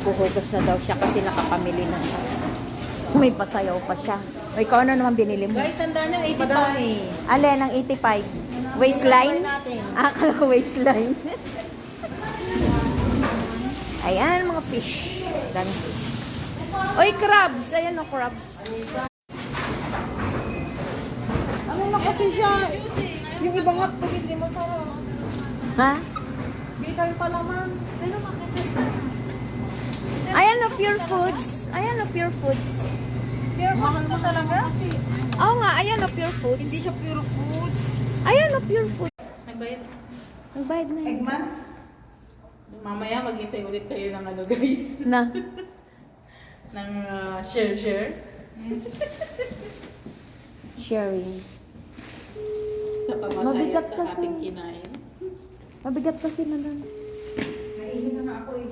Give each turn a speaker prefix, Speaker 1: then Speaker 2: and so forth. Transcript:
Speaker 1: Maghuhugas na daw siya kasi nakapamili na siya. May pasayaw pa siya. O, ikaw ano naman binili mo?
Speaker 2: Guys, tanda nyo, 85.
Speaker 1: Alin ang 85? Waistline? Akala ko waistline. Ayan, mga fish. Dami fish. Oy, crabs! Ayan o, crabs.
Speaker 2: Ano na kasi siya? Yung ibang hotdog hindi mo sarap.
Speaker 1: Ha?
Speaker 2: Hindi kayo palaman. Pero
Speaker 1: Ayan o, Pure Foods. Ayan o, Pure Foods.
Speaker 2: pure foods na talaga?
Speaker 1: Oo nga, ayan o, Pure Foods.
Speaker 2: Hindi siya pure foods.
Speaker 1: Ayan o, Pure Foods.
Speaker 2: Nagbayad.
Speaker 1: Nagbayad na yun.
Speaker 2: Eggman? Mamaya maghintay ulit kayo ng ano guys.
Speaker 1: Na.
Speaker 2: ng share.
Speaker 1: Sharing.
Speaker 2: Sa pamasahe
Speaker 1: Mabigat
Speaker 2: sa
Speaker 1: kasi.
Speaker 2: ating kinain.
Speaker 1: Mabigat kasi na lang.
Speaker 2: Naihi na nga ako eh.